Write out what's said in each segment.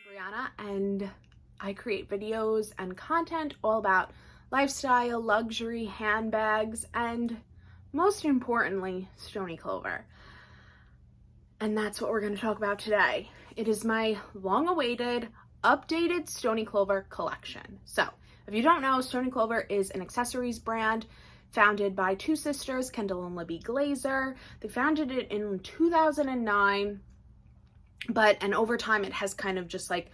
Brianna, and I create videos and content all about lifestyle, luxury, handbags, and most importantly, Stoney Clover. And that's what we're going to talk about today. It is my long-awaited, updated Stoney Clover collection. So, if you don't know, Stoney Clover is an accessories brand founded by two sisters, Kendall and Libby Glazer. They founded it in 2009, and over time it has kind of just like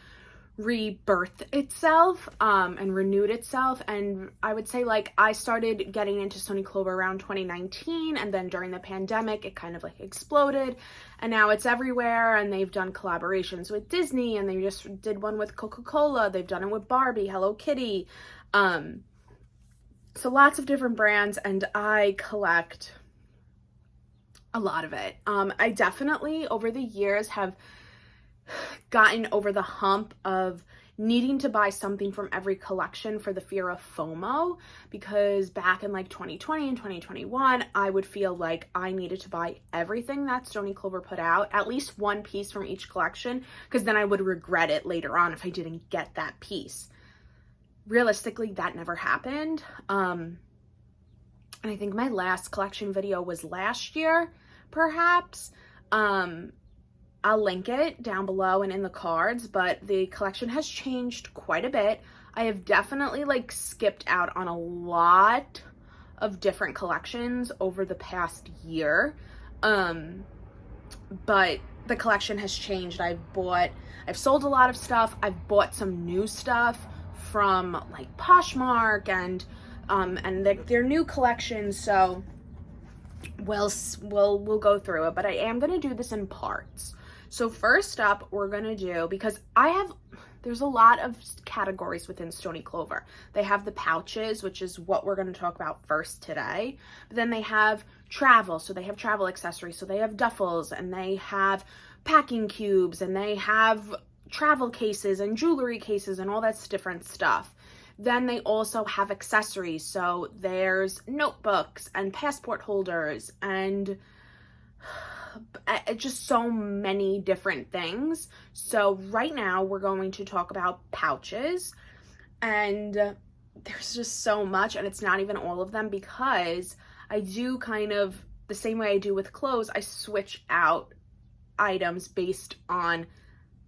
rebirthed itself and renewed itself. And I would say like I started getting into Stoney Clover around 2019, and then during the pandemic it kind of like exploded, and now it's everywhere. And they've done collaborations with Disney, and they just did one with Coca-Cola. They've done it with Barbie, Hello Kitty, so lots of different brands, and I collect a lot of it. I definitely over the years have gotten over the hump of needing to buy something from every collection for the fear of FOMO, because back in like 2020 and 2021, I would feel like I needed to buy everything that Stoney Clover put out, at least one piece from each collection, because then I would regret it later on if I didn't get that piece. Realistically, that never happened. And I think my last collection video was last year, perhaps. I'll link it down below and in the cards, but the collection has changed quite a bit. I have definitely like skipped out on a lot of different collections over the past year. But the collection has changed. I've sold a lot of stuff. I've bought some new stuff from like Poshmark and their new collections. So we'll go through it, but I am going to do this in parts. So first up, we're going to do, because there's a lot of categories within Stoney Clover. They have the pouches, which is what we're going to talk about first today. But then they have travel, so they have travel accessories. So they have duffels, and they have packing cubes, and they have travel cases and jewelry cases and all that different stuff. Then they also have accessories. So there's notebooks and passport holders and just so many different things. So right now we're going to talk about pouches, and there's just so much, and it's not even all of them, because I do kind of the same way I do with clothes. I switch out items based on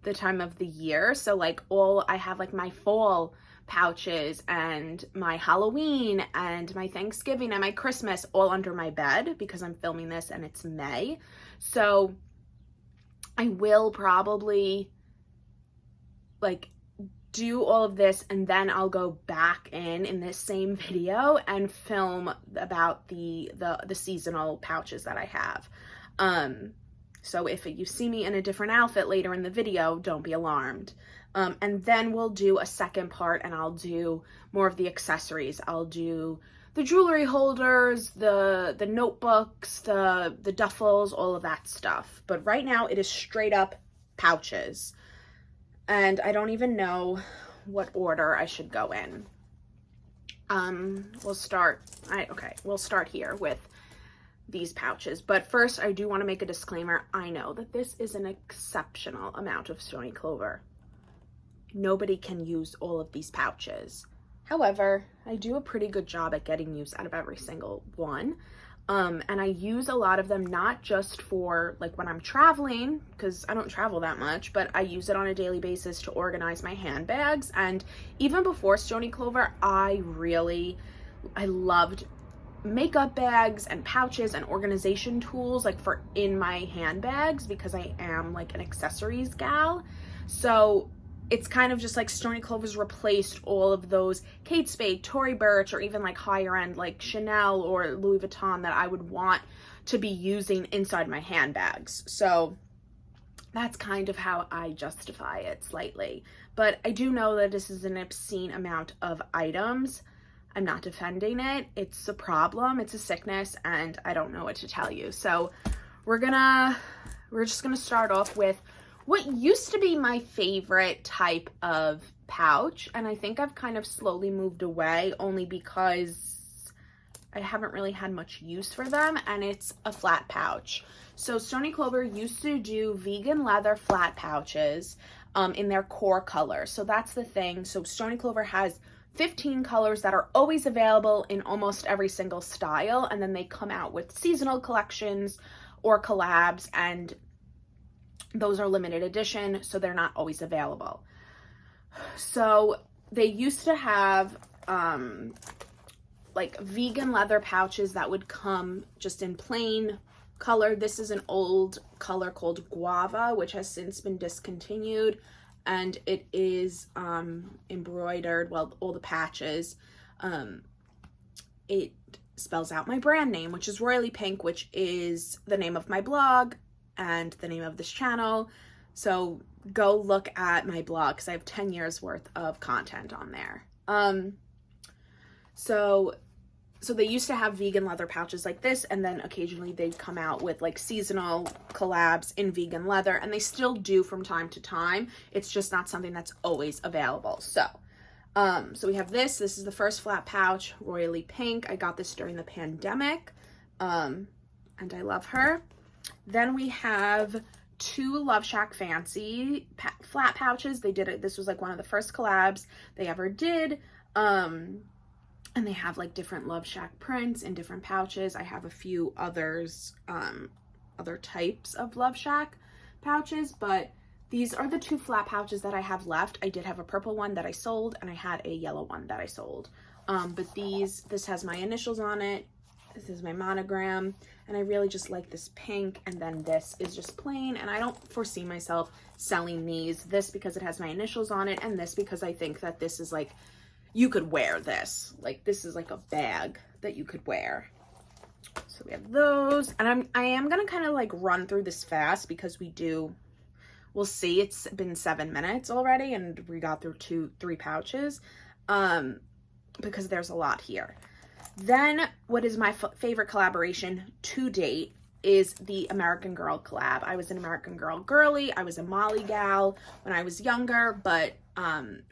the time of the year. So like I have like my fall pouches and my Halloween and my Thanksgiving and my Christmas all under my bed, because I'm filming this and it's May. So I will probably like do all of this, and then I'll go back in this same video and film about the seasonal pouches that I have. So if you see me in a different outfit later in the video, don't be alarmed. And then we'll do a second part, and I'll do more of the accessories. I'll do the jewelry holders, the notebooks, the duffels, all of that stuff. But right now it is straight up pouches. And I don't even know what order I should go in. We'll start here with these pouches. But first, I do want to make a disclaimer. I know that this is an exceptional amount of Stoney Clover. Nobody can use all of these pouches. However, I do a pretty good job at getting use out of every single one. And I use a lot of them not just for like when I'm traveling, because I don't travel that much, but I use it on a daily basis to organize my handbags. And even before Stoney Clover, I loved makeup bags and pouches and organization tools like for in my handbags, because I am like an accessories gal. So it's kind of just like Stoney Clover's replaced all of those Kate Spade, Tory Burch, or even like higher end like Chanel or Louis Vuitton that I would want to be using inside my handbags. So that's kind of how I justify it slightly. But I do know that this is an obscene amount of items. I'm not defending it. It's a problem, it's a sickness, and I don't know what to tell you. So we're just gonna start off with what used to be my favorite type of pouch, and I think I've kind of slowly moved away, only because I haven't really had much use for them, and it's a flat pouch. So Stoney Clover used to do vegan leather flat pouches in their core color. So that's the thing. So Stoney Clover has 15 colors that are always available in almost every single style, and then they come out with seasonal collections or collabs, and those are limited edition, so they're not always available. So they used to have like vegan leather pouches that would come just in plain color. This is an old color called Guava, which has since been discontinued, and it is embroidered, well, all the patches. It spells out my brand name, which is Royally Pink, which is the name of my blog and the name of this channel. So go look at my blog because I have 10 years worth of content on there. So they used to have vegan leather pouches like this, and then occasionally they'd come out with like seasonal collabs in vegan leather, and they still do from time to time. It's just not something that's always available. So we have this. This is the first flat pouch, Royally Pink. I got this during the pandemic, and I love her. Then we have two Love Shack Fancy flat pouches. They did it. This was like one of the first collabs they ever did. And they have like different Love Shack prints in different pouches. I have a few others, other types of Love Shack pouches, but these are the two flat pouches that I have left. I did have a purple one that I sold, and I had a yellow one that I sold. But this has my initials on it. This is my monogram, and I really just like this pink, and then this is just plain, and I don't foresee myself selling these. This because it has my initials on it, and this because I think that this is like, you could wear this. Like, this is like a bag that you could wear. So we have those, and I am gonna kind of like run through this fast because we'll see. It's been 7 minutes already, and we got through 3 pouches, because there's a lot here. Then what is my favorite collaboration to date is the American Girl collab. I was an American Girl girly. I was a Molly gal when I was younger, but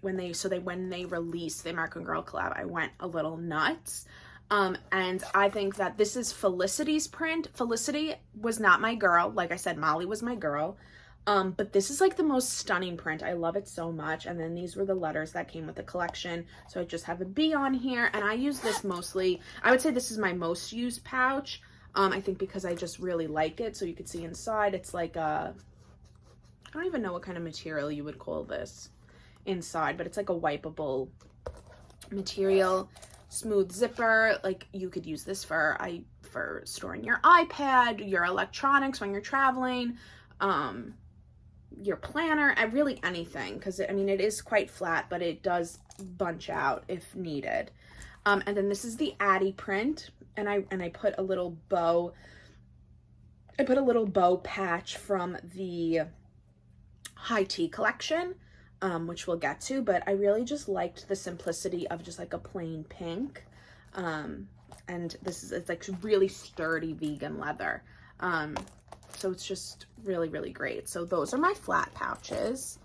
when they released the American Girl collab, I went a little nuts. And I think that this is Felicity's print. Felicity was not my girl. Like I said, Molly was my girl. But this is like the most stunning print. I love it so much. And then these were the letters that came with the collection. So I just have a B on here, and I use this mostly. I would say this is my most used pouch. I think because I just really like it. So you could see inside, it's like I don't even know what kind of material you would call this inside, but it's like a wipeable material, smooth zipper. Like, you could use this for storing your iPad, your electronics when you're traveling, your planner, really anything, because it is quite flat, but it does bunch out if needed. And then this is the Addie print, and I put a little bow. I put a little bow patch from the high tea collection, which we'll get to, but I really just liked the simplicity of just like a plain pink. And it's like really sturdy vegan leather. So it's just really, really great. So those are my flat pouches,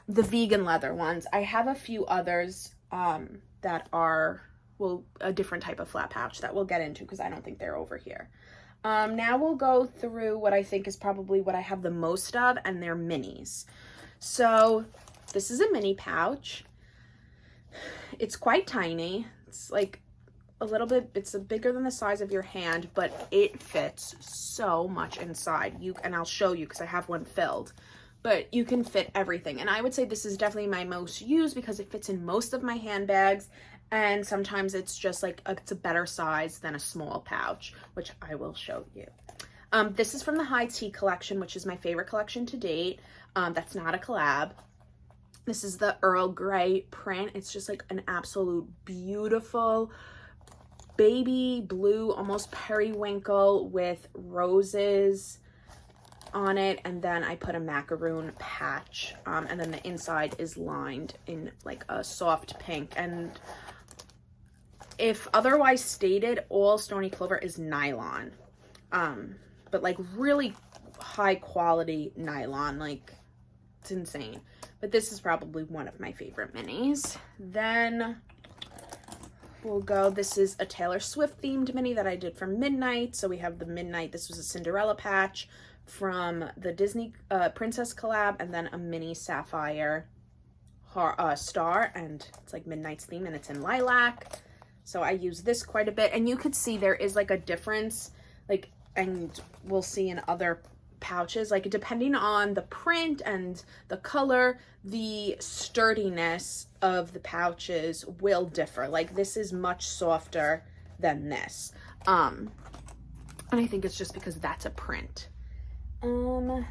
the vegan leather ones. I have a few others that are, well, a different type of flat pouch that we'll get into because I don't think they're over here. Now we'll go through what I think is probably what I have the most of, and they're minis. So this is a mini pouch. It's quite tiny. It's like a little bit, it's bigger than the size of your hand, but it fits so much inside. And I'll show you because I have one filled, but you can fit everything. And I would say this is definitely my most used because it fits in most of my handbags. And sometimes it's just like, it's a better size than a small pouch, which I will show you. This is from the High Tea collection, which is my favorite collection to date. That's not a collab. This is the Earl Grey print. It's just like an absolute beautiful baby blue, almost periwinkle with roses on it. And then I put a macaroon patch. And then the inside is lined in like a soft pink. And if otherwise stated, all Stoney Clover is nylon. But like really high quality nylon, like it's insane. But this is probably one of my favorite minis. Then we'll go, this is a Taylor Swift themed mini that I did for Midnight. So we have the Midnight, this was a Cinderella patch from the Disney Princess collab, and then a mini Sapphire star, and it's like Midnight's theme, and it's in lilac. So I use this quite a bit, and you could see there is like a difference, like, and we'll see in other pouches, like depending on the print and the color, the sturdiness of the pouches will differ. Like this is much softer than this, and I think it's just because that's a print. I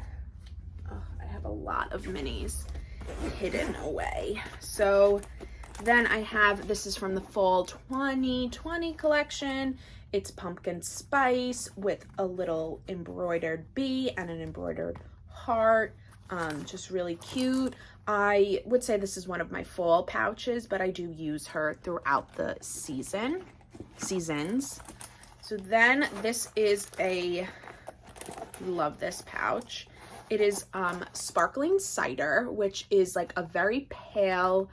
have a lot of minis hidden away. So then I have, this is from the fall 2020 collection. It's pumpkin spice with a little embroidered bee and an embroidered heart. Just really cute. I would say this is one of my fall pouches, but I do use her throughout the seasons. So then this is love this pouch. It is sparkling cider, which is like a very pale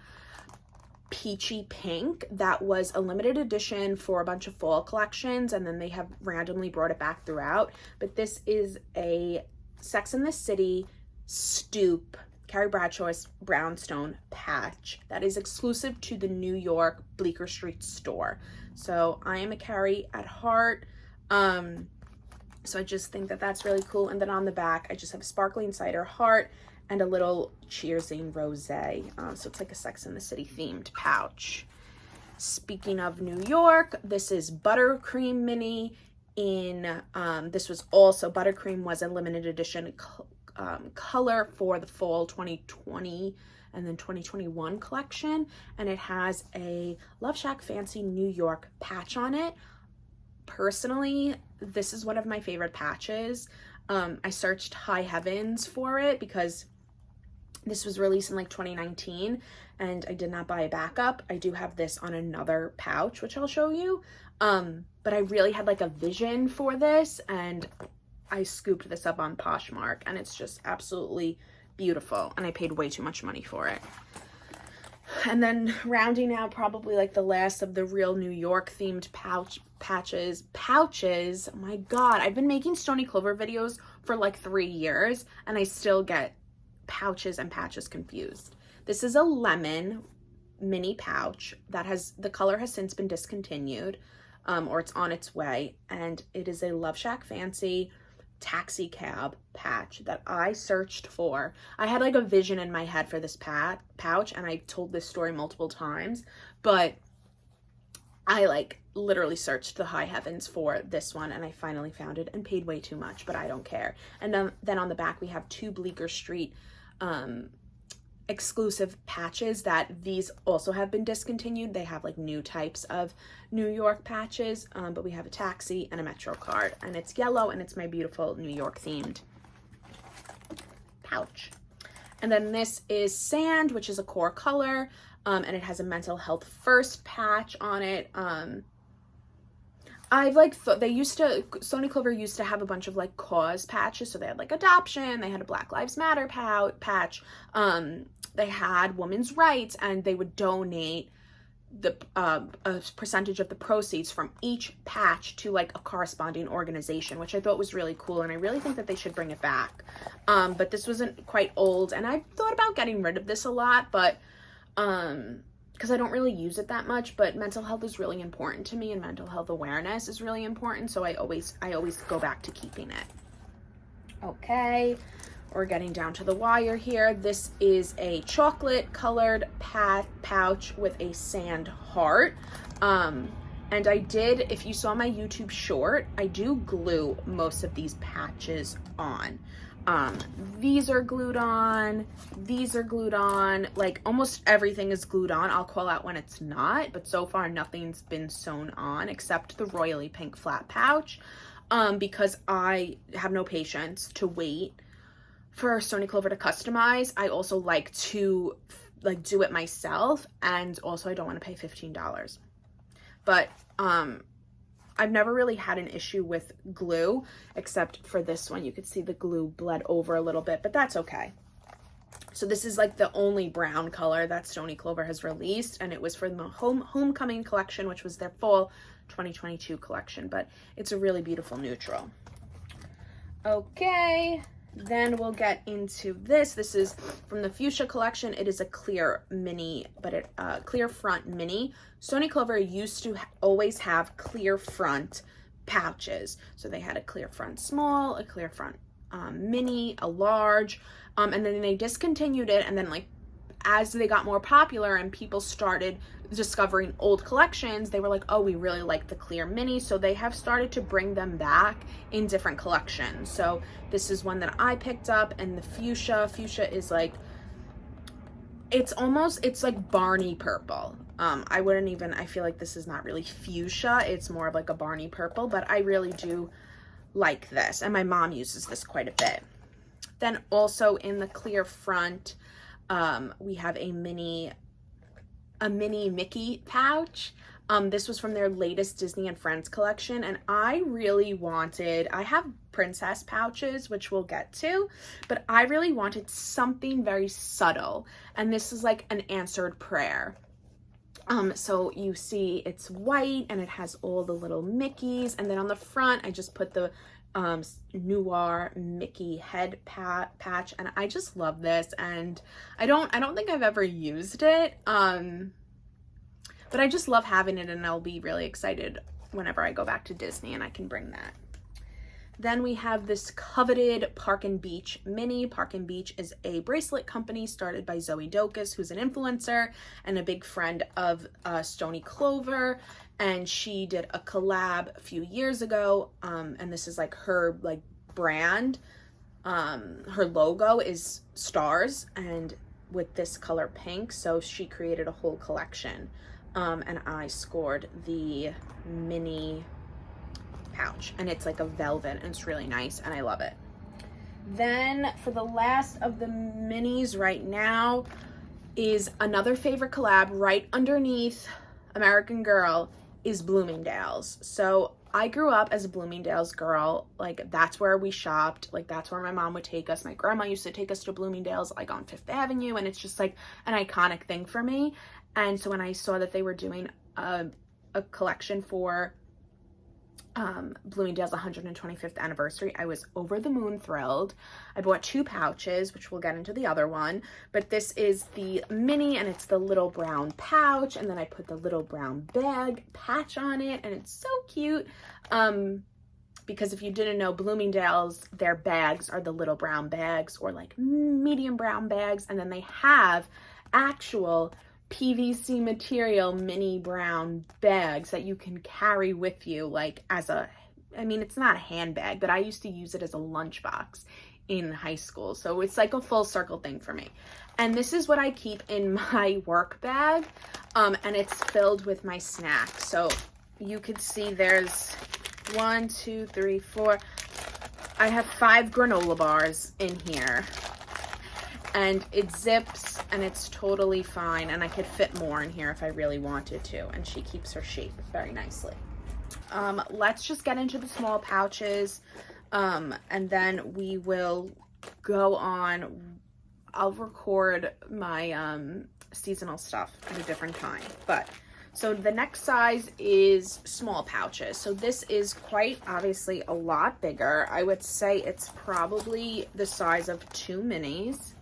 peachy pink that was a limited edition for a bunch of fall collections, and then they have randomly brought it back throughout. But this is a Sex and the City Stoop Carrie Bradshaw's brownstone patch that is exclusive to the New York Bleecker Street store. So I am a Carrie at heart. So I just think that that's really cool. And then on the back, I just have a sparkling cider heart and a little cheersing rosé. So it's like a Sex and the City themed pouch. Speaking of New York, this is Buttercream Mini in, this was also, Buttercream was a limited edition color for the fall 2020 and then 2021 collection. And it has a Love Shack Fancy New York patch on it. Personally, this is one of my favorite patches. I searched High Heavens for it because this was released in like 2019 and I did not buy a backup. I do have this on another pouch, which I'll show you. But I really had like a vision for this, and I scooped this up on Poshmark, and it's just absolutely beautiful, and I paid way too much money for it. And then rounding out probably like the last of the real New York themed pouches. Oh my God, I've been making Stoney Clover videos for like 3 years and I still get pouches and patches confused. This is a lemon mini pouch that the color has since been discontinued, or it's on its way. And it is a Love Shack Fancy taxi cab patch that I searched for. I had like a vision in my head for this pouch, and I told this story multiple times, but I like literally searched the high heavens for this one, and I finally found it and paid way too much, but I don't care. And then on the back we have 2 Bleecker Street exclusive patches that these also have been discontinued. They have like new types of New York patches, but we have a taxi and a Metro card, and it's yellow, and it's my beautiful New York themed pouch. And then this is Sand, which is a core color, and it has a mental health first patch on it. I've like thought Stoney Clover used to have a bunch of like cause patches. So they had like adoption, they had a Black Lives Matter patch, they had women's rights, and they would donate a percentage of the proceeds from each patch to like a corresponding organization, which I thought was really cool, and I really think that they should bring it back. But this wasn't quite old, and I thought about getting rid of this a lot, but because I don't really use it that much, but mental health is really important to me, and mental health awareness is really important, so I always go back to keeping it. Okay, we're getting down to the wire here. This is a chocolate colored pouch with a sand heart. And I did, if you saw my YouTube short, I do glue most of these patches on. These are glued on, these are glued on, like almost everything is glued on. I'll call out when it's not, but so far nothing's been sewn on except the royally pink flat pouch, because I have no patience to wait for Stoney Clover to customize. I also like to like do it myself, and also I don't want to pay $15. But I've never really had an issue with glue, except for this one. You could see the glue bled over a little bit, but that's okay. So this is like the only brown color that Stoney Clover has released, and it was for the homecoming collection, which was their fall 2022 collection, but it's a really beautiful neutral. Okay, then we'll get into this. This is from the Fuchsia collection. It is a clear mini, but clear front mini. Stoney Clover used to always have clear front pouches. So they had a clear front small, a clear front mini, a large, and then they discontinued it. And then like as they got more popular and people started discovering old collections, they were like, oh, we really like the clear mini. So they have started to bring them back in different collections. So this is one that I picked up, and the fuchsia is like, it's like Barney purple. I feel like this is not really fuchsia. It's more of like a Barney purple, but I really do like this. And my mom uses this quite a bit. Then also in the clear front, we have a mini Mickey pouch. This was from their latest Disney and Friends collection, and I have princess pouches, which we'll get to, but I really wanted something very subtle, and this is like an answered prayer. So you see it's white and it has all the little Mickeys, and then on the front I just put the Noir Mickey head patch, and I just love this, and I don't think I've ever used it, but I just love having it, and I'll be really excited whenever I go back to Disney and I can bring that. Then we have this coveted Park and Beach mini. Park and Beach is a bracelet company started by Zoe Dokas, who's an influencer and a big friend of Stoney Clover. And she did a collab a few years ago. And this is like her like brand. Her logo is stars and with this color pink. So she created a whole collection. And I scored the mini pouch, and it's like a velvet, and it's really nice, and I love it. Then for the last of the minis right now is another favorite collab right underneath American Girl is Bloomingdale's. So I grew up as a Bloomingdale's girl. Like that's where we shopped. Like that's where my mom would take us. My grandma used to take us to Bloomingdale's like on Fifth Avenue, and it's just like an iconic thing for me. And so when I saw that they were doing a collection for Bloomingdale's 125th anniversary, I was over the moon thrilled. I bought 2 pouches, which we'll get into the other one, but this is the mini, and it's the little brown pouch, and then I put the little brown bag patch on it, and it's so cute. Because if you didn't know, Bloomingdale's, their bags are the little brown bags or like medium brown bags, and then they have actual PVC material mini brown bags that you can carry with you, like as it's not a handbag, but I used to use it as a lunchbox in high school. So it's like a full circle thing for me. And this is what I keep in my work bag. And it's filled with my snacks. So you could see there's 1, 2, 3, 4. I have 5 granola bars in here. And it zips and it's totally fine, and I could fit more in here if I really wanted to, and she keeps her shape very nicely. Let's just get into the small pouches, and then we will go on. I'll record my seasonal stuff at a different time, so the next size is small pouches. So this is quite obviously a lot bigger. I would say it's probably the size of 2 minis,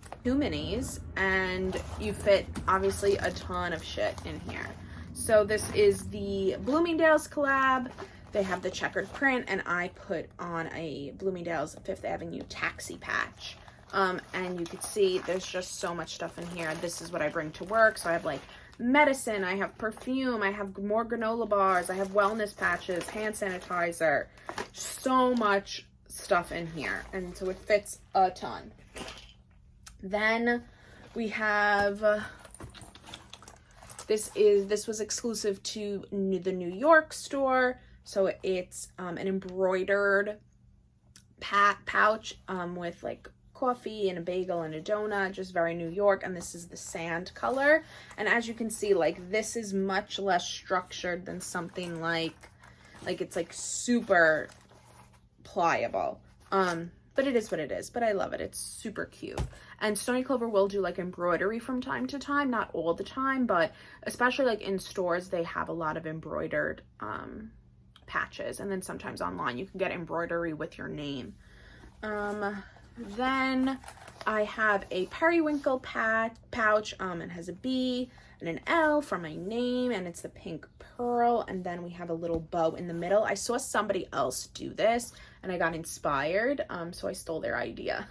and you fit obviously a ton of shit in here. So this is the Bloomingdale's collab. They have the checkered print, and I put on a Bloomingdale's Fifth Avenue taxi patch. And you can see there's just so much stuff in here. This is what I bring to work. So I have like medicine, I have perfume, I have more granola bars, I have wellness patches, hand sanitizer, so much stuff in here. And so it fits a ton. Then we have, this was exclusive to the New York store. So it's an embroidered pouch with like coffee and a bagel and a donut, just very New York. And this is the sand color. And as you can see, like this is much less structured than something like it's like super pliable. But it is what it is, but I love it. It's super cute. And Stoney Clover will do like embroidery from time to time, not all the time, but especially like in stores, they have a lot of embroidered patches. And then sometimes online you can get embroidery with your name. Then I have a periwinkle pouch. It has a B and an L for my name, and it's the pink pearl. And then we have a little bow in the middle. I saw somebody else do this and I got inspired, so I stole their idea.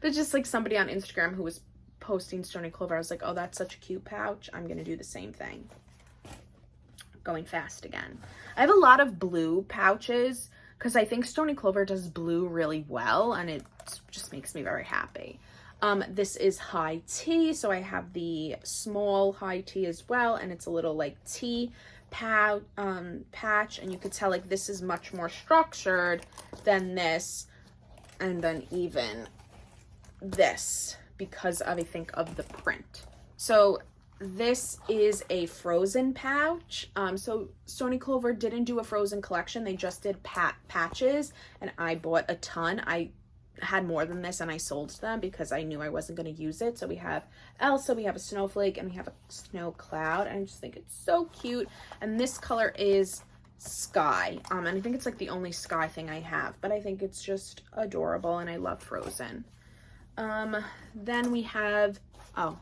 But just like somebody on Instagram who was posting Stoney Clover, I was like, oh, that's such a cute pouch. I'm gonna do the same thing. Going fast again. I have a lot of blue pouches because I think Stoney Clover does blue really well, and it just makes me very happy. This is high tea, so I have the small high tea as well, and it's a little like tea patch, and you could tell like this is much more structured than this, and then even this, because of, I think, of the print. So this is a frozen pouch. So Stoney Clover didn't do a frozen collection. They just did patches, and I bought a ton. I had more than this and I sold them because I knew I wasn't going to use it. So we have Elsa, we have a snowflake, and we have a snow cloud. And I just think it's so cute. And this color is sky. And I think it's like the only sky thing I have, but I think it's just adorable, and I love Frozen. Then we have, oh,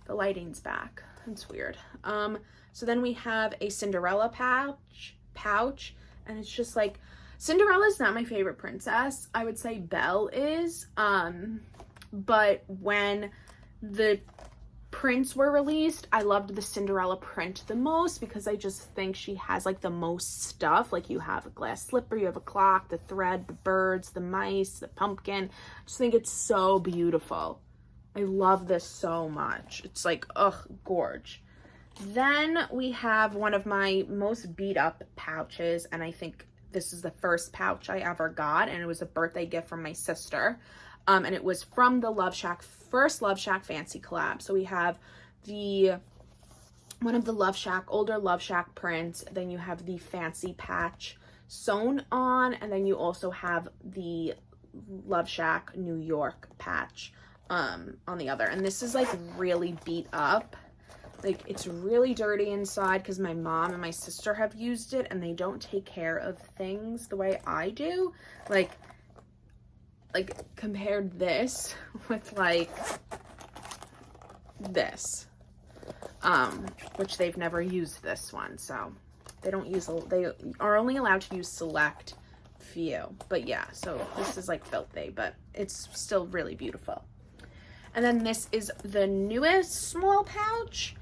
the lighting's back. It's weird. So then we have a Cinderella pouch, and it's just like, Cinderella's not my favorite princess. I would say Belle is, but when the prints were released, I loved the Cinderella print the most because I just think she has like the most stuff. Like you have a glass slipper, you have a clock, the thread, the birds, the mice, the pumpkin. I just think it's so beautiful. I love this so much. It's like, ugh, gorge. Then we have one of my most beat up pouches, and I think this is the first pouch I ever got, and it was a birthday gift from my sister. And it was from the Love Shack, first Love Shack Fancy collab. So we have one of the Love Shack, older Love Shack prints, then you have the fancy patch sewn on, and then you also have the Love Shack New York patch on the other. And this is like really beat up. Like it's really dirty inside because my mom and my sister have used it, and they don't take care of things the way I do. Like compared this with like this, which they've never used this one, so they don't use, they are only allowed to use select few. But yeah, so this is like filthy, but it's still really beautiful. And then this is the newest small pouch,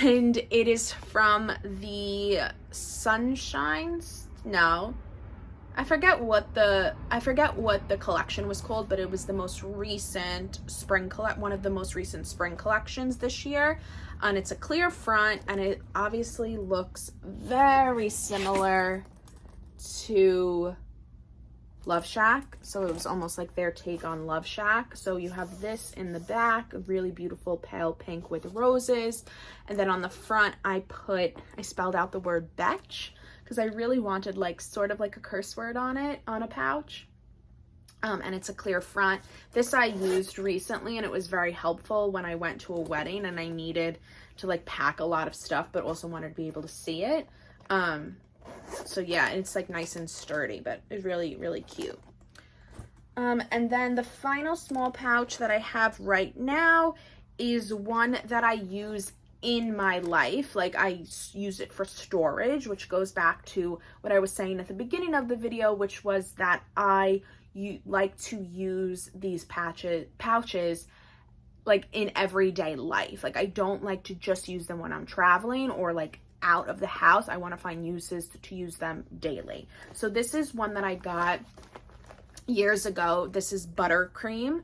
and it is from the Sunshines. No, I forget what the collection was called, but it was the most recent one of the most recent spring collections this year. And it's a clear front, and it obviously looks very similar to Love Shack. So it was almost like their take on Love Shack. So you have this in the back, a really beautiful pale pink with roses. And then on the front, I spelled out the word betch because I really wanted like sort of like a curse word on it, on a pouch. And it's a clear front. This I used recently, and it was very helpful when I went to a wedding and I needed to like pack a lot of stuff, but also wanted to be able to see it. So yeah, it's like nice and sturdy, but it's really, really cute. And then the final small pouch that I have right now is one that I use in my life. Like I use it for storage, which goes back to what I was saying at the beginning of the video, which was that I like to use these pouches like in everyday life. Like I don't like to just use them when I'm traveling or like out of the house. I want to find uses to use them daily. So this is one that I got years ago. This is buttercream,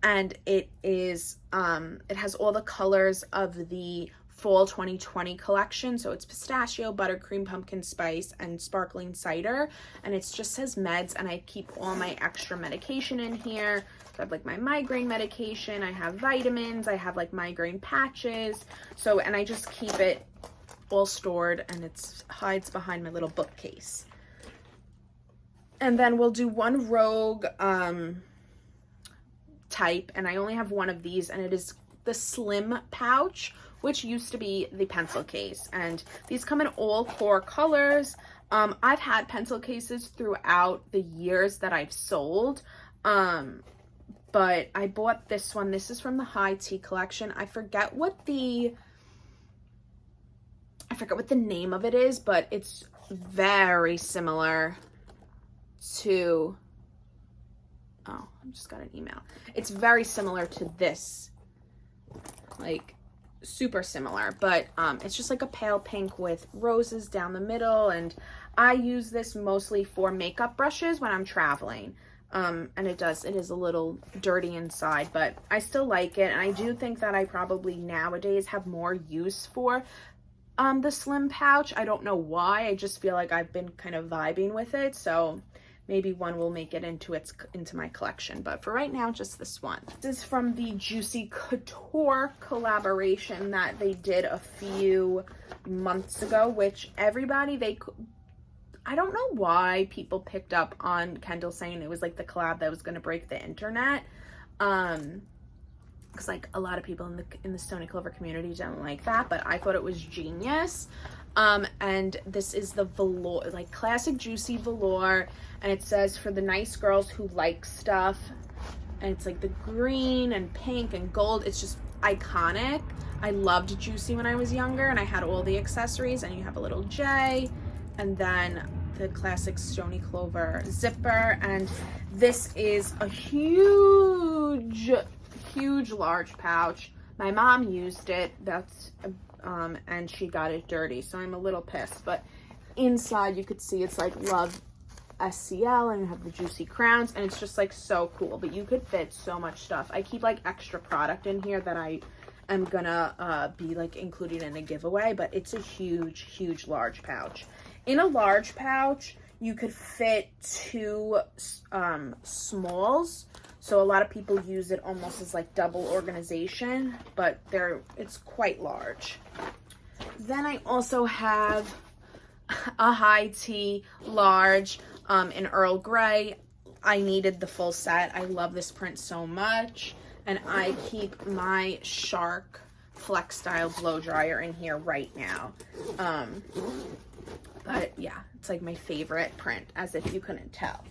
and it is it has all the colors of the fall 2020 collection. So it's pistachio, buttercream, pumpkin spice, and sparkling cider, and it just says meds, and I keep all my extra medication in here. So I have like my migraine medication, I have vitamins, I have like migraine patches. So, and I just keep it all stored, and it hides behind my little bookcase. And then we'll do one Rogue type, and I only have one of these, and it is the slim pouch, which used to be the pencil case. And these come in all core colors. I've had pencil cases throughout the years that I've sold, but I bought this one. This is from the High Tea collection. I forget what the name of it is, but it's very similar to, oh, I just got an email. It's very similar to this, like super similar, but it's just like a pale pink with roses down the middle, and I use this mostly for makeup brushes when I'm traveling. And it is a little dirty inside, but I still like it, and I do think that I probably nowadays have more use for the slim pouch. I don't know why. I just feel like I've been kind of vibing with it, so maybe one will make it into my collection, but for right now, just this one. This is from the Juicy Couture collaboration that they did a few months ago, which I don't know why people picked up on Kendall saying it was like the collab that was going to break the internet. Because like a lot of people in the Stoney Clover community don't like that, but I thought it was genius. And this is the velour, like classic juicy velour, and it says for the nice girls who like stuff, and it's like the green and pink and gold. It's just iconic. I loved Juicy when I was younger, and I had all the accessories, and you have a little J, and then the classic Stoney Clover zipper, and this is a huge large pouch. My mom used it, and she got it dirty, so I'm a little pissed, but inside you could see it's like Love SCL, and you have the juicy crowns, and it's just like so cool, but you could fit so much stuff. I keep like extra product in here that I am gonna be like including in a giveaway, but it's a huge large pouch. In a large pouch, you could fit 2 smalls. So a lot of people use it almost as like double organization, but it's quite large. Then I also have a High Tea large in Earl Grey. I needed the full set. I love this print so much. And I keep my Shark Flex Style blow dryer in here right now. But yeah, it's like my favorite print, as if you couldn't tell.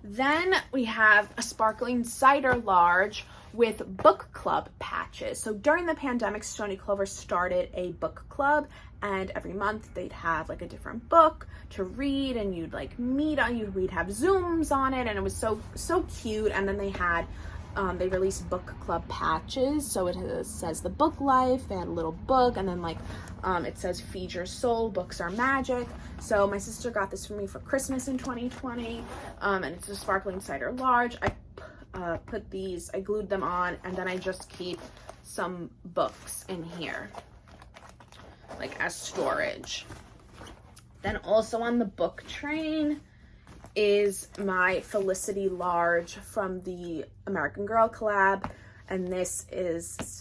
Then we have a Sparkling Cider large with book club patches. So during the pandemic, Stoney Clover started a book club, and every month they'd have like a different book to read, and you'd like we'd have Zooms on it, and it was so cute. And then they released book club patches, so it says the book life. They had a little book, and then like it says feed your soul, books are magic. So my sister got this for me for Christmas in 2020, and it's a Sparkling Cider large. I glued them on, and then I just keep some books in here like as storage. Then also on the book train is my Felicity large from the American Girl collab, and this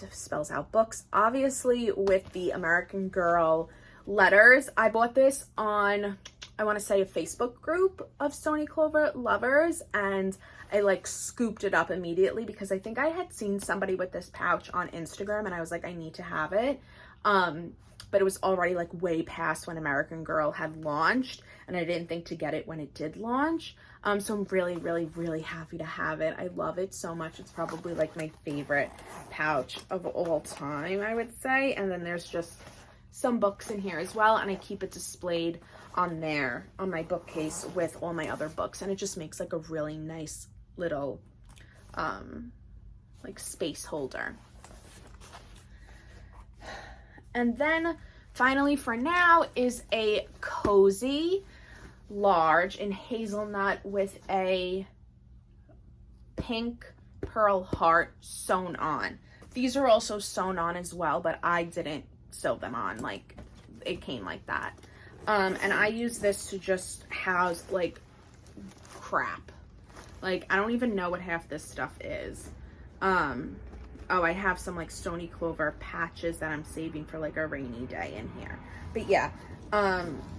spells out books, obviously, with the American Girl letters. I bought this on, I want to say, a Facebook group of Stoney Clover lovers, and I like scooped it up immediately because I think I had seen somebody with this pouch on Instagram, and I was like, I need to have it. But it was already like way past when American Girl had launched, and I didn't think to get it when it did launch. So I'm really happy to have it. I love it so much. It's probably like my favorite pouch of all time, I would say. And then there's just some books in here as well, and I keep it displayed on my bookcase with all my other books, and it just makes like a really nice little like space holder. And then finally for now is a cozy large in hazelnut with a pink pearl heart sewn on. These are also sewn on as well, but I didn't sew them on, like it came like that. And I use this to just house like crap. Like I don't even know what half this stuff is. Oh, I have some like Stoney Clover patches that I'm saving for like a rainy day in here. But yeah,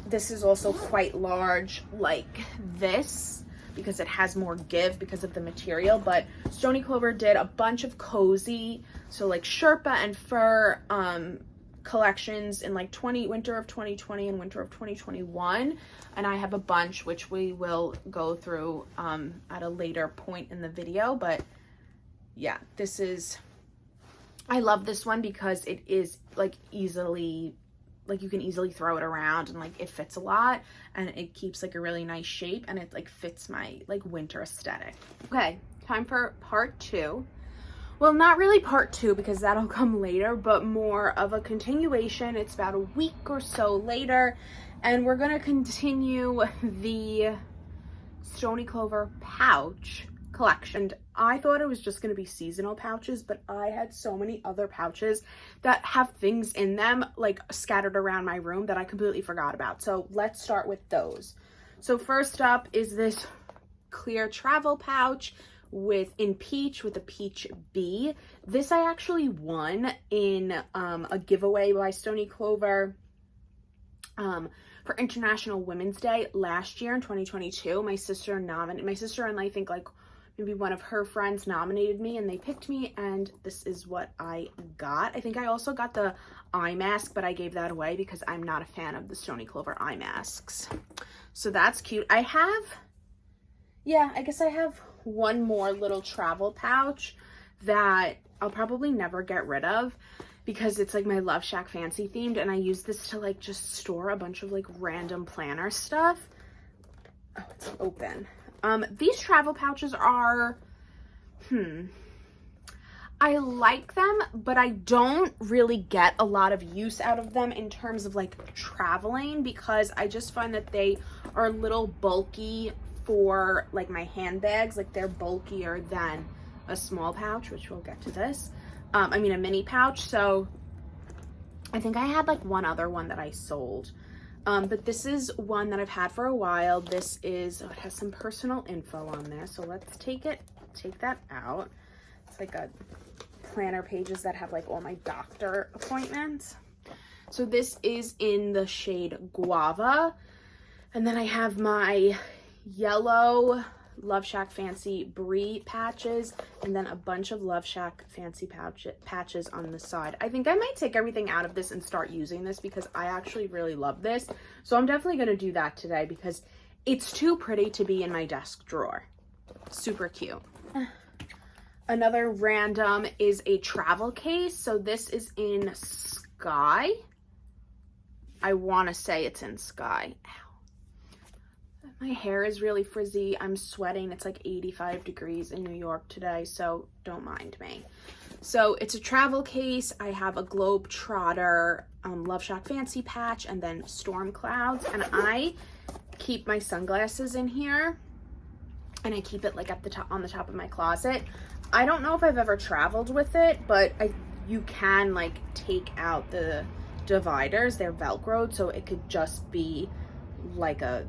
this is also quite large like this, because it has more give because of the material. But Stoney Clover did a bunch of cozy, so like Sherpa and fur collections in like winter of 2020 and winter of 2021, and I have a bunch which we will go through at a later point in the video. But yeah, I love this one because it is like easily, like you can easily throw it around, and like it fits a lot, and it keeps like a really nice shape, and it like fits my like winter aesthetic. Okay, time for part 2. Well, not really part 2 because that'll come later, but more of a continuation. It's about a week or so later, and we're gonna continue the Stoney Clover pouch collection. And I thought it was just going to be seasonal pouches, but I had so many other pouches that have things in them like scattered around my room that I completely forgot about. So let's start with those. So first up is this clear travel pouch in peach with a peach bee. This I actually won in a giveaway by Stoney Clover for International Women's Day last year in 2022. My sister and I think like maybe one of her friends nominated me, and they picked me, and this is what I got. I think I also got the eye mask, but I gave that away because I'm not a fan of the Stoney Clover eye masks. So that's cute. I guess I have one more little travel pouch that I'll probably never get rid of because it's like my Love Shack fancy themed, and I use this to like just store a bunch of like random planner stuff. Oh, it's open. These travel pouches are, I like them, but I don't really get a lot of use out of them in terms of like traveling, because I just find that they are a little bulky for like my handbags. Like they're bulkier than a small pouch, which we'll get to this. A mini pouch. So I think I had like one other one that I sold. But this is one that I've had for a while. This is, it has some personal info on there. So let's take that out. It's like a planner pages that have like all my doctor appointments. So this is in the shade Guava. And then I have my yellow Love Shack Fancy Brie patches, and then a bunch of Love Shack Fancy patches on the side. I think I might take everything out of this and start using this because I actually really love this. So I'm definitely going to do that today because it's too pretty to be in my desk drawer. Super cute. Another random is a travel case. So this is in Sky. I want to say it's in Sky. My hair is really frizzy. I'm sweating. It's like 85 degrees in New York today, so don't mind me. So it's a travel case. I have a Globetrotter Love Shack Fancy patch, and then storm clouds. And I keep my sunglasses in here, and I keep it like at the top, on the top of my closet. I don't know if I've ever traveled with it, but you can like take out the dividers. They're Velcroed, so it could just be like a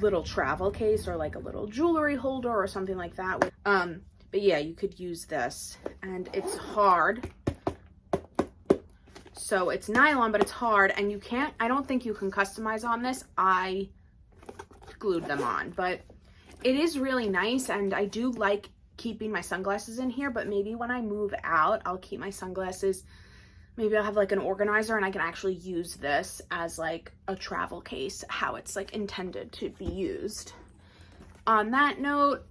little travel case or like a little jewelry holder or something like that. But yeah, you could use this, and it's hard. So it's nylon, but it's hard, and I don't think you can customize on this. I glued them on, but it is really nice, and I do like keeping my sunglasses in here, but maybe when I move out, I'll keep my sunglasses. Maybe I'll have like an organizer, and I can actually use this as like a travel case, how it's like intended to be used. On that note,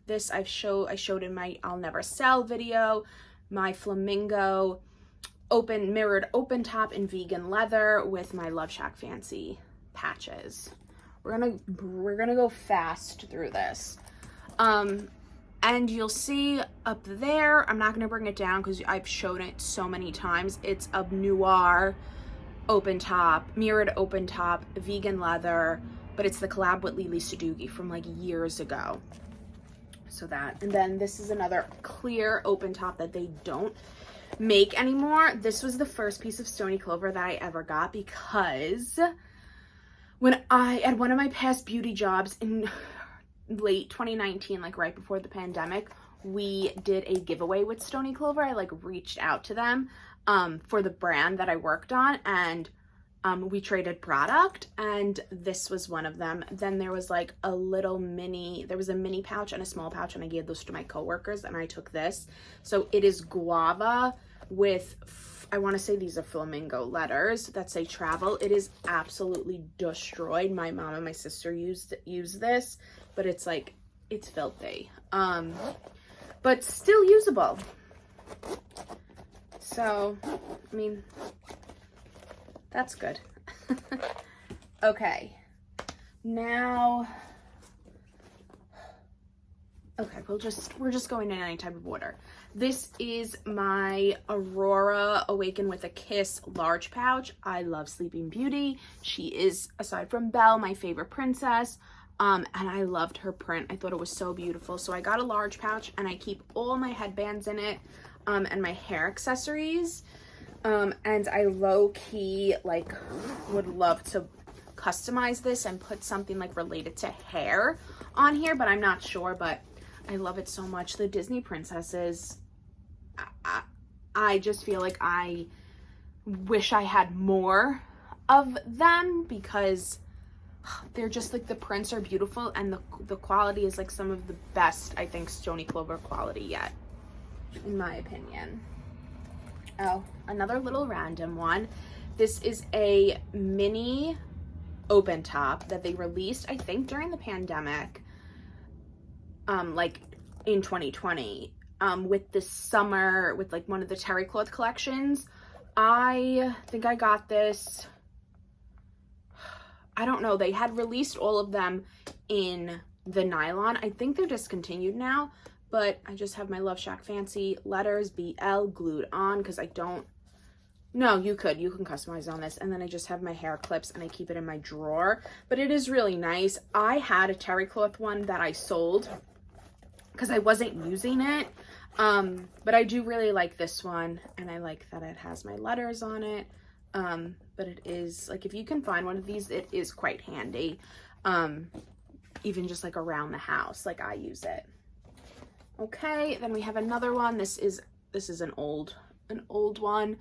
this I showed in my I'll Never Sell video, my flamingo mirrored open top in vegan leather with my Love Shack Fancy patches. We're gonna go fast through this. And you'll see up there, I'm not gonna bring it down because I've shown it so many times. It's a noir open top, mirrored open top, vegan leather, but it's the collab with Lily Sadugi from like years ago. So that, and then this is another clear open top that they don't make anymore. This was the first piece of Stoney Clover that I ever got because when I had one of my past beauty jobs in late 2019, like right before the pandemic, we did a giveaway with Stoney Clover. I like reached out to them for the brand that I worked on, and we traded product, and this was one of them. Then there was like a little mini, there was a mini pouch and a small pouch, and I gave those to my coworkers, and I took this. So it is guava with, I want to say these are flamingo letters that say travel. It is absolutely destroyed. My mom and my sister used this, but it's like, it's filthy. But still usable. So, I mean, that's good. Okay. Now, okay, we're just going in any type of order. This is my Aurora Awaken with a Kiss large pouch. I love Sleeping Beauty. She is, aside from Belle, my favorite princess. And I loved her print. I thought it was so beautiful. So I got a large pouch, and I keep all my headbands in it, and my hair accessories. And I low-key, like, would love to customize this and put something, like, related to hair on here, but I'm not sure, but I love it so much. The Disney princesses, I just feel like I wish I had more of them, because they're just, like, the prints are beautiful, and the quality is, like, some of the best, I think, Stoney Clover quality yet, in my opinion. Oh, another little random one. This is a mini open top that they released, I think, during the pandemic, like in 2020, with the summer, with like one of the terry cloth collections. I think I got this, I don't know, they had released all of them in the nylon. I think they're discontinued now, but I just have my Love Shack Fancy letters, BL, glued on, because I don't, no, you can customize on this. And then I just have my hair clips, and I keep it in my drawer, but it is really nice. I had a terry cloth one that I sold because I wasn't using it, but I do really like this one, and I like that it has my letters on it, but it is, like, if you can find one of these, it is quite handy, even just like around the house, like I use it. Okay, then we have another one. This is an old one.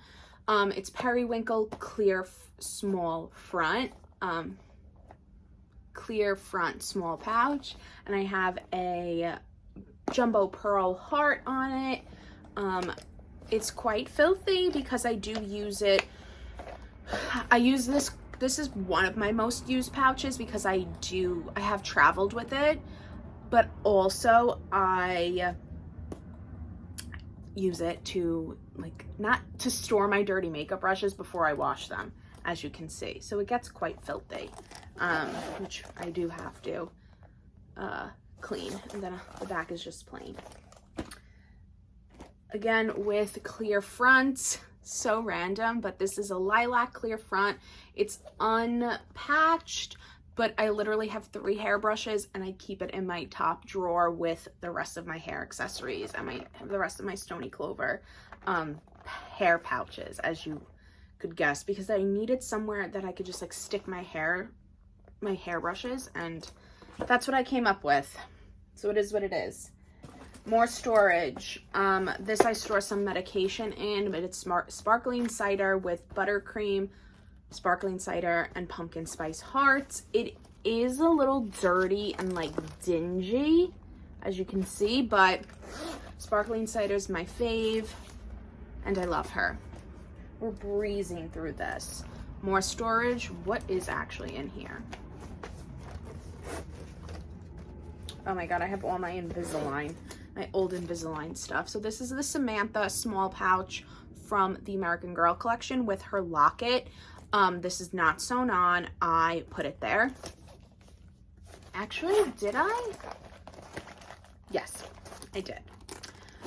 It's Periwinkle clear small front, clear front small pouch, and I have a jumbo pearl heart on it. It's quite filthy because I do use it. I use this. This is one of my most used pouches because I have traveled with it, but also I use it to, like, not to store my dirty makeup brushes before I wash them, as you can see. So it gets quite filthy, which I do have to clean. And then the back is just plain. Again, with clear fronts, so random, but this is a lilac clear front. It's unpatched, but I literally have 3 hairbrushes, and I keep it in my top drawer with the rest of my hair accessories and the rest of my Stoney Clover hair pouches, as you could guess, because I needed somewhere that I could just, like, stick my hairbrushes, and that's what I came up with. So it is what it is. More storage. This I store some medication in, but it's sparkling cider with buttercream, sparkling cider, and pumpkin spice hearts. It is a little dirty and, like, dingy, as you can see, but sparkling cider is my fave, and I love her. We're breezing through this. More storage. What is actually in here? Oh my god, I have all my Invisalign, my old Invisalign stuff. So this is the Samantha small pouch from the American Girl collection with her locket. This is not sewn on. I put it there. Actually, did I? Yes, I did.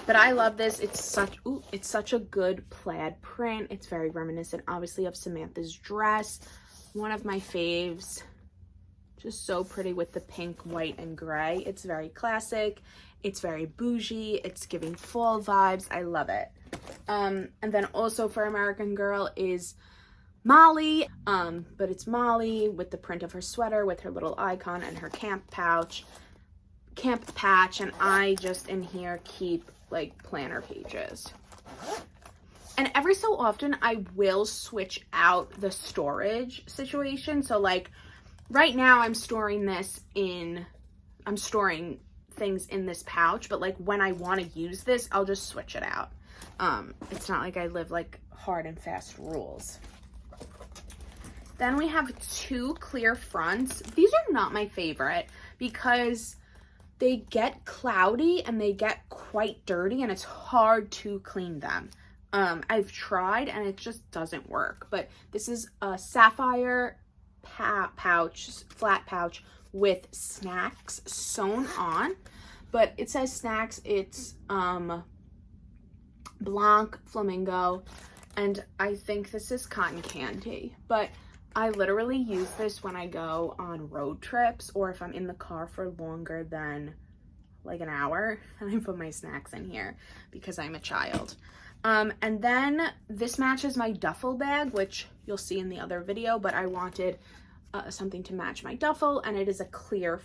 But I love this. It's such a good plaid print. It's very reminiscent, obviously, of Samantha's dress. One of my faves. Just so pretty with the pink, white, and gray. It's very classic. It's very bougie. It's giving fall vibes. I love it. And then also for American Girl is Molly, but it's Molly with the print of her sweater with her little icon and her camp patch, and I just in here keep, like, planner pages. And every so often I will switch out the storage situation. So like right now I'm storing things in this pouch, but like when I want to use this, I'll just switch it out. It's not like I live like hard and fast rules. Then we have two clear fronts. These are not my favorite because they get cloudy and they get quite dirty and it's hard to clean them. I've tried and it just doesn't work, but this is a sapphire pouch, flat pouch with snacks sewn on, but it says snacks. It's Blanc Flamingo, and I think this is cotton candy, but I literally use this when I go on road trips or if I'm in the car for longer than like an hour, and I put my snacks in here because I'm a child. And then this matches my duffel bag, which you'll see in the other video, but I wanted something to match my duffel, and it is a clear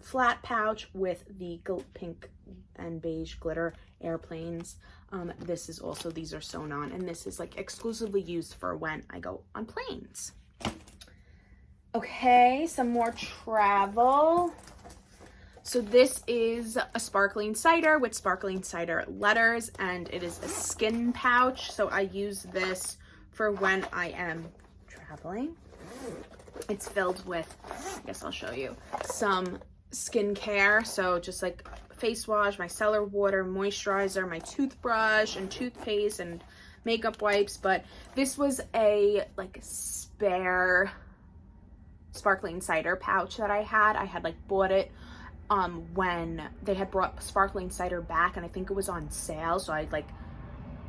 flat pouch with the pink and beige glitter airplanes. This is also, these are sewn on, and this is like exclusively used for when I go on planes. Okay, some more travel. So this is a sparkling cider with sparkling cider letters, and it is a skin pouch. So I use this for when I am traveling. It's filled with, I guess I'll show you, some skincare. So just like face wash, micellar water, moisturizer, my toothbrush and toothpaste and makeup wipes. But this was a like spare sparkling cider pouch that I had like bought it when they had brought sparkling cider back, and I think it was on sale, so I like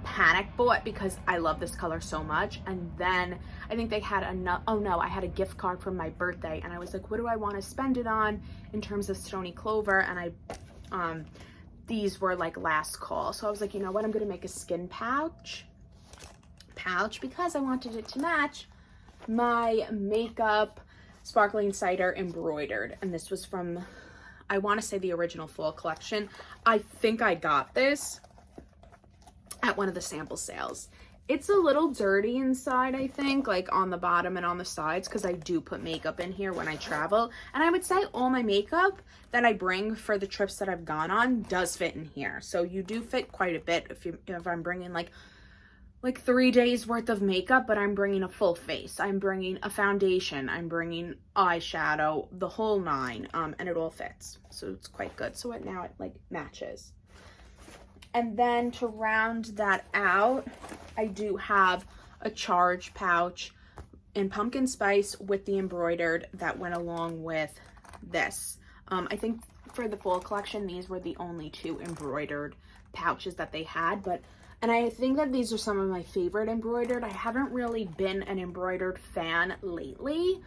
panic bought because I love this color so much. And then I think they had I had a gift card from my birthday, and I was like, what do I want to spend it on in terms of Stoney Clover? And these were like last call, so I was like, you know what, I'm gonna make a skin pouch because I wanted it to match my makeup sparkling cider embroidered. And this was from, I want to say, the original fall collection. I think I got this at one of the sample sales. It's a little dirty inside, I think, like on the bottom and on the sides, because I do put makeup in here when I travel. And I would say all my makeup that I bring for the trips that I've gone on does fit in here. So you do fit quite a bit if I'm bringing like 3 days worth of makeup, but I'm bringing a full face. I'm bringing a foundation. I'm bringing eyeshadow, the whole nine, and it all fits. So it's quite good. So now it like matches. And then to round that out, I do have a charge pouch in pumpkin spice with the embroidered that went along with this. I think for the fall collection, these were the only two embroidered pouches that they had, and I think that these are some of my favorite embroidered. I haven't really been an embroidered fan lately.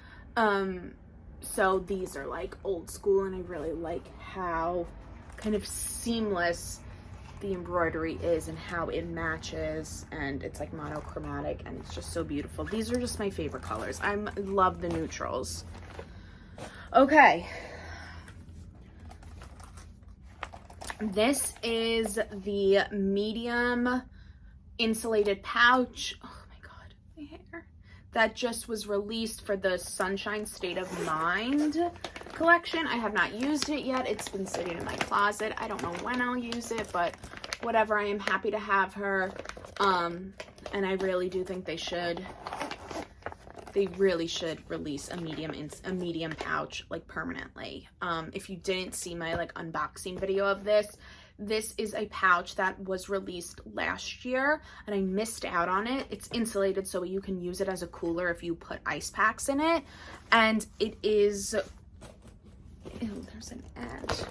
So these are like old school, and I really like how kind of seamless the embroidery is and how it matches, and it's like monochromatic, and it's just so beautiful. These are just my favorite colors. I love the neutrals. Okay. This is the medium insulated pouch. Oh my god, my hair. That just was released for the Sunshine State of Mind collection. I have not used it yet. It's been sitting in my closet. I don't know when I'll use it, but whatever. I am happy to have her. And I really do think they really should release a medium pouch like permanently. If you didn't see my like unboxing video of this is a pouch that was released last year and I missed out on it. It's insulated, so you can use it as a cooler if you put ice packs in it. And it is, ew, there's an edge.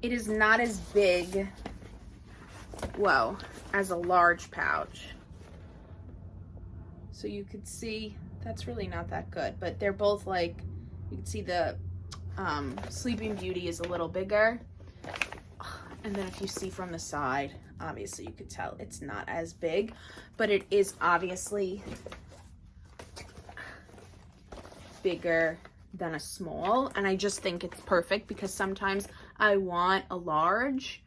It is not as big, as a large pouch. So you could see, that's really not that good, but they're both like, you can see the Sleeping Beauty is a little bigger. And then if you see from the side, obviously you could tell it's not as big, but it is obviously bigger than a small. And I just think it's perfect because sometimes I want a large,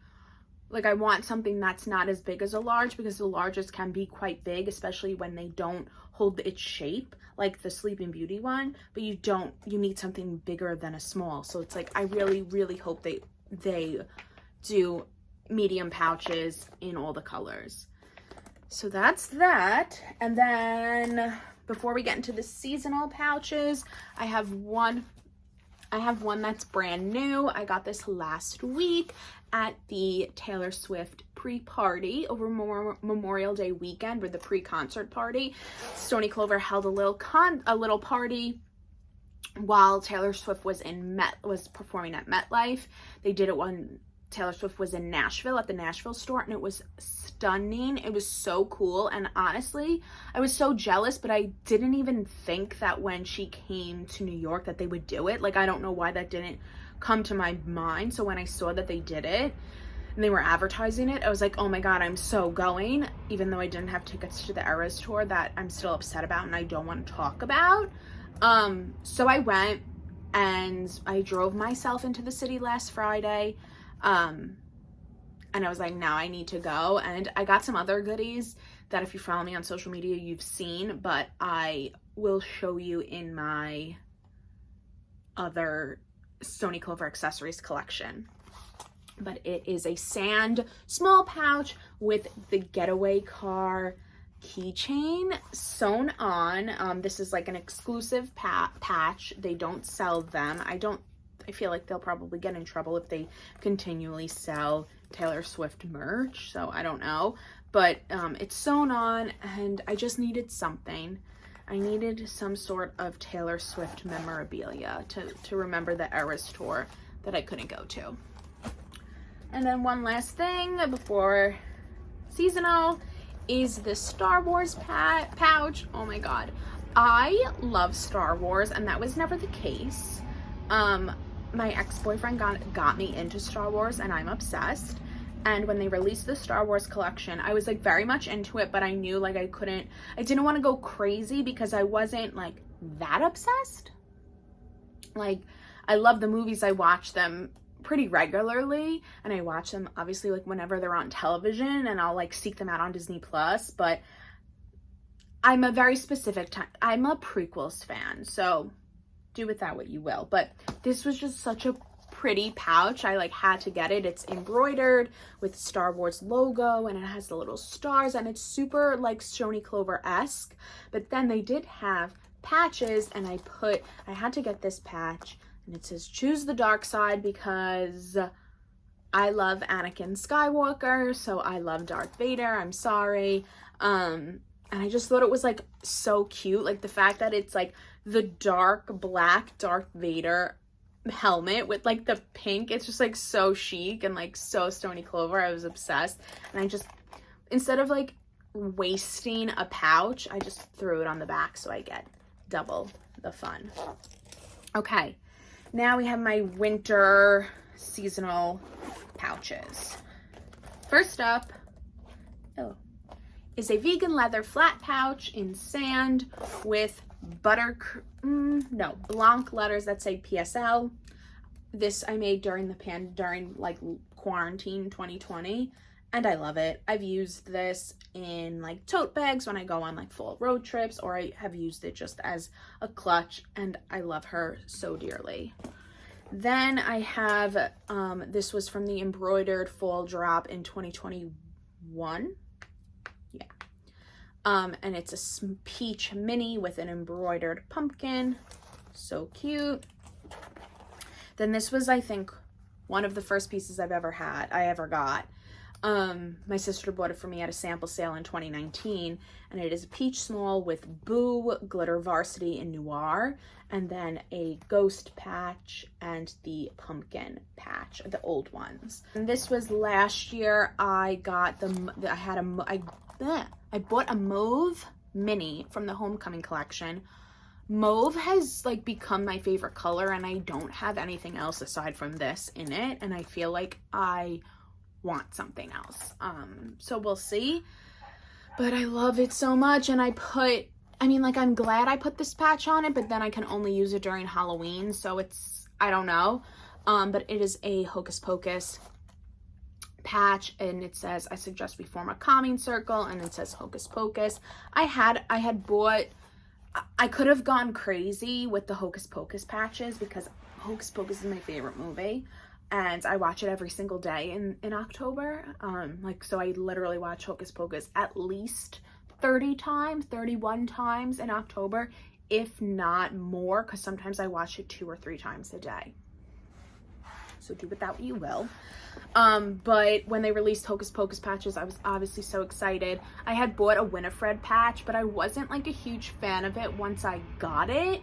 like I want something that's not as big as a large, because the larges can be quite big, especially when they don't hold its shape, like the Sleeping Beauty one, but you need something bigger than a small. So it's like, I really, really hope they do medium pouches in all the colors. So that's that. And then before we get into the seasonal pouches, I have one that's brand new. I got this last week at the Taylor Swift pre-party over Memorial Day weekend, with the pre-concert party. Stoney Clover held a little party while Taylor Swift was performing at MetLife. They did it when Taylor Swift was in Nashville at the Nashville store, and it was stunning. It was so cool, and honestly, I was so jealous, but I didn't even think that when she came to New York that they would do it. Like, I don't know why that didn't come to my mind. So when I saw that they did it and they were advertising it, I was like, oh my god, I'm so going, even though I didn't have tickets to the Eras tour that I'm still upset about and I don't want to talk about. So I went and I drove myself into the city last Friday. And I was like, now I need to go. And I got some other goodies that if you follow me on social media, you've seen, but I will show you in my other Stoney Clover accessories collection. But it is a sand small pouch with the getaway car keychain sewn on. This is like an exclusive patch. They don't sell them. I feel like they'll probably get in trouble if they continually sell Taylor Swift merch, so I don't know. But it's sewn on, and I just needed something. I needed some sort of Taylor Swift memorabilia to remember the Eras tour that I couldn't go to. And then one last thing before seasonal is the Star Wars pouch. Oh my god. I love Star Wars, and that was never the case. My ex-boyfriend got me into Star Wars, and I'm obsessed. And when they released the Star Wars collection, I was like very much into it, but I knew like I didn't want to go crazy because I wasn't like that obsessed. Like, I love the movies. I watch them pretty regularly, and I watch them obviously like whenever they're on television, and I'll like seek them out on Disney Plus, but I'm a very specific I'm a prequels fan, so do with that what you will. But this was just such a pretty pouch. I like had to get it. It's embroidered with Star Wars logo, and it has the little stars, and it's super like Stoney Clover-esque. But then they did have patches, and I had to get this patch, and it says choose the dark side, because I love Anakin Skywalker, so I love Darth Vader. I'm sorry. And I just thought it was like so cute, like the fact that it's like the dark black Darth Vader helmet with like the pink. It's just like so chic and like so Stoney Clover. I was obsessed, and I just, instead of like wasting a pouch, I just threw it on the back so I get double the fun. Okay, now we have my winter seasonal pouches. First up is a vegan leather flat pouch in sand with Blanc letters that say PSL. This I made during like quarantine 2020, and I love it. I've used this in like tote bags when I go on like full road trips, or I have used it just as a clutch, and I love her so dearly. Then I have this was from the embroidered fall drop in 2021. And it's a peach mini with an embroidered pumpkin. So cute. Then this was, I think, one of the first pieces I ever got. My sister bought it for me at a sample sale in 2019, and it is a peach small with Boo, Glitter Varsity, and Noir, and then a ghost patch and the pumpkin patch, the old ones. And this was last year. I got I bought a mauve mini from the Homecoming collection. Mauve has like become my favorite color, and I don't have anything else aside from this in it, and I feel like I want something else. So we'll see. But I love it so much, and I'm glad I put this patch on it, but then I can only use it during Halloween, so I don't know. But it is a Hocus Pocus patch, and it says, I suggest we form a calming circle, and it says Hocus Pocus. I had bought, I could have gone crazy with the Hocus Pocus patches because Hocus Pocus is my favorite movie, and I watch it every single day in October. So I literally watch Hocus Pocus at least 31 times in October, if not more, because sometimes I watch it 2 or 3 times a day. So do with that what you will. But when they released Hocus Pocus patches, I was obviously so excited. I had bought a Winifred patch, but I wasn't like a huge fan of it once I got it.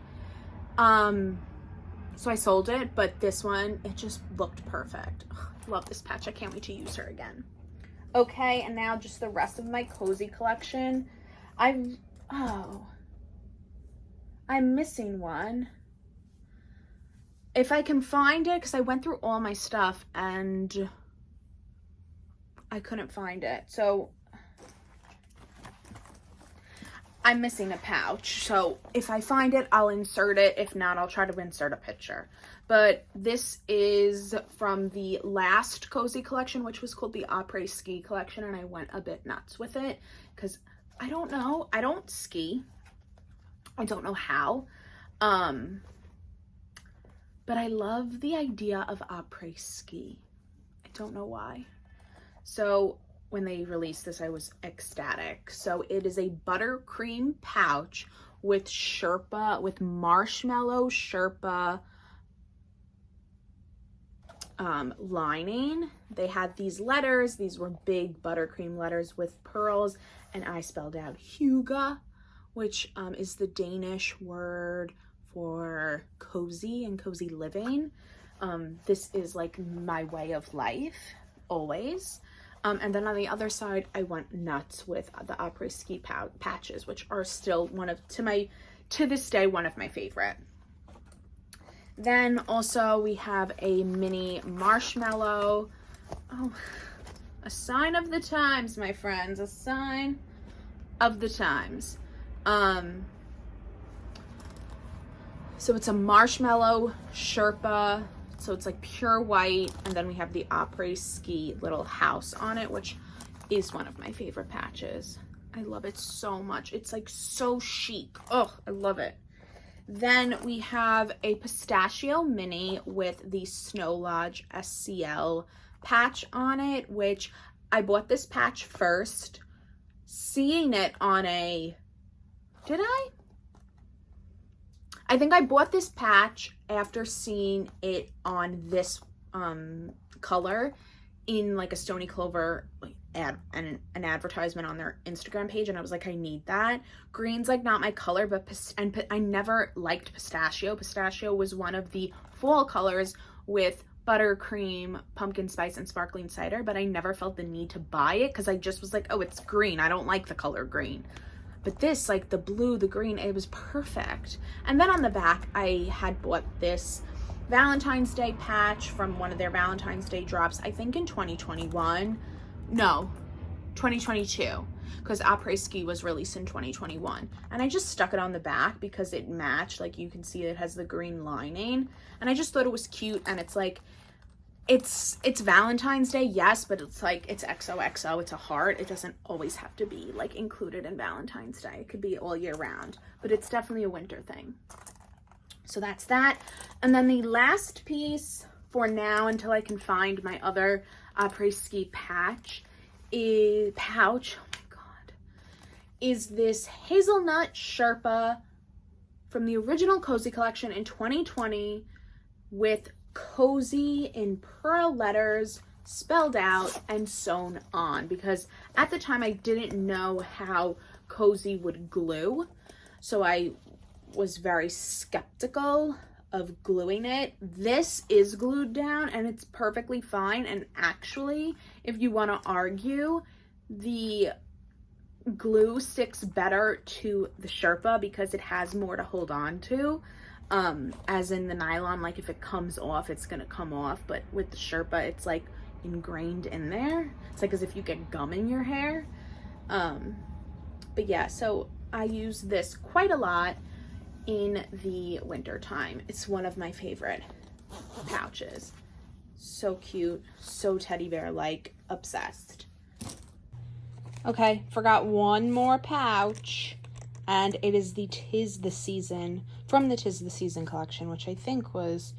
So I sold it, but this one, it just looked perfect. Ugh, love this patch. I can't wait to use her again. Okay, and now just the rest of my cozy collection. I'm missing one. If I can find it, because I went through all my stuff and I couldn't find it. So I'm missing a pouch. So if I find it, I'll insert it. If not, I'll try to insert a picture. But this is from the last cozy collection, which was called the Après Ski collection. And I went a bit nuts with it because I don't know. I don't ski. I don't know how. But I love the idea of après ski. I don't know why. So when they released this, I was ecstatic. So it is a buttercream pouch with marshmallow Sherpa lining. They had these letters. These were big buttercream letters with pearls. And I spelled out hygge, which is the Danish word for cozy and cozy living. This is like my way of life, always. And then on the other side, I went nuts with the Après Ski patches, which are still to this day, one of my favorite. Then also we have a mini marshmallow. Oh, a sign of the times, my friends, a sign of the times. So it's a marshmallow Sherpa, so it's like pure white, and then we have the Après Ski little house on it, which is one of my favorite patches. I love it so much. It's like so chic. Oh, I love it. Then we have a pistachio mini with the Snow Lodge SCL patch on it, which I bought this patch first, seeing it on did I think I bought this patch after seeing it on this color in like a Stoney Clover ad and an advertisement on their Instagram page, and I was like, I need that. Green's like not my color, but I never liked pistachio. Pistachio was one of the fall colors with buttercream, pumpkin spice, and sparkling cider, but I never felt the need to buy it because I just was like, oh, it's green. I don't like the color green. But this, like the blue, the green, it was perfect. And then on the back, I had bought this Valentine's Day patch from one of their Valentine's Day drops, I think in 2021. No, 2022, because Après Ski was released in 2021. And I just stuck it on the back because it matched. Like you can see it has the green lining. And I just thought it was cute. And it's like, it's Valentine's Day, yes, but it's like, it's XOXO, it's a heart. It doesn't always have to be like included in Valentine's Day. It could be all year round, but it's definitely a winter thing. So that's that. And then the last piece for now, until I can find my other Après Ski pouch, is this hazelnut Sherpa from the original Cozy collection in 2020 with cozy in pearl letters spelled out and sewn on, because at the time I didn't know how cozy would glue, so I was very skeptical of gluing it. This is glued down and it's perfectly fine, and actually if you want to argue, the glue sticks better to the Sherpa because it has more to hold on to. As in the nylon, like if it comes off, it's gonna come off, but with the Sherpa, it's like ingrained in there. It's like as if you get gum in your hair. But yeah, so I use this quite a lot in the winter time. It's one of my favorite pouches. So cute, so teddy bear-like, obsessed. Okay, forgot one more pouch, and it is the 'Tis the Season, from the 'Tis the Season collection, which I think was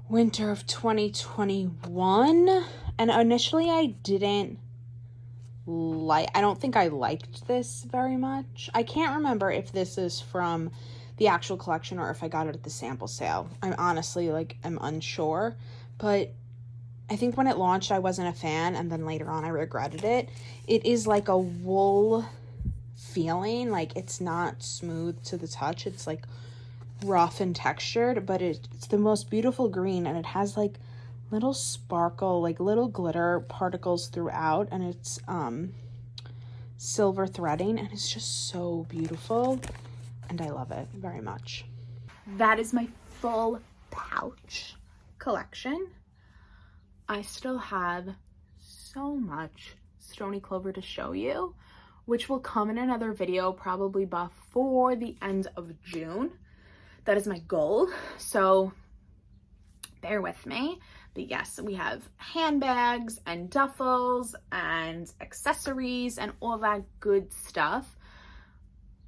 winter of 2021. And initially I don't think I liked this very much. I can't remember if this is from the actual collection or if I got it at the sample sale. I'm honestly, I'm unsure, but I think when it launched, I wasn't a fan, and then later on, I regretted it. It is like a wool feeling. Like, it's not smooth to the touch. It's, like, rough and textured, but it's the most beautiful green, and it has, like, little sparkle, like, little glitter particles throughout, and it's silver threading, and it's just so beautiful, and I love it very much. That is my full pouch collection. I still have so much Stoney Clover to show you, which will come in another video probably before the end of June. That is my goal, so bear with me. But yes, we have handbags and duffels and accessories and all that good stuff.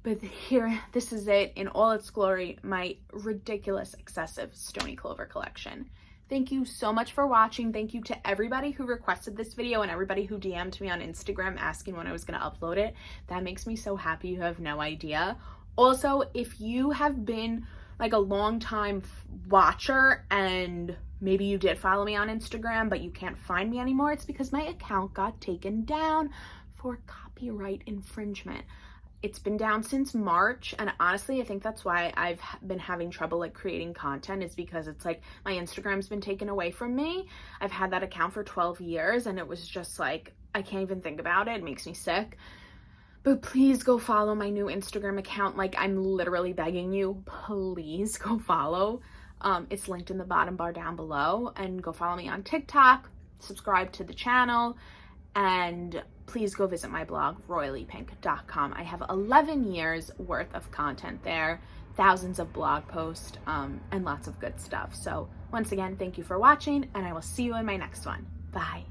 But here, this is it in all its glory, my ridiculous, excessive Stoney Clover collection. Thank you so much for watching. Thank you to everybody who requested this video and everybody who DM'd me on Instagram asking when I was going to upload it. That makes me so happy. You have no idea. Also, if you have been like a long time watcher and maybe you did follow me on Instagram, but you can't find me anymore, it's because my account got taken down for copyright infringement. It's been down since March, and honestly, I think that's why I've been having trouble like creating content, is because it's like my Instagram's been taken away from me. I've had that account for 12 years, and it was just like, I can't even think about it. It makes me sick. But please go follow my new Instagram account. Like, I'm literally begging you, please go follow. It's linked in the bottom bar down below, and go follow me on TikTok, subscribe to the channel, and please go visit my blog, royallypink.com. I have 11 years worth of content there, thousands of blog posts, and lots of good stuff. So once again, thank you for watching, and I will see you in my next one. Bye.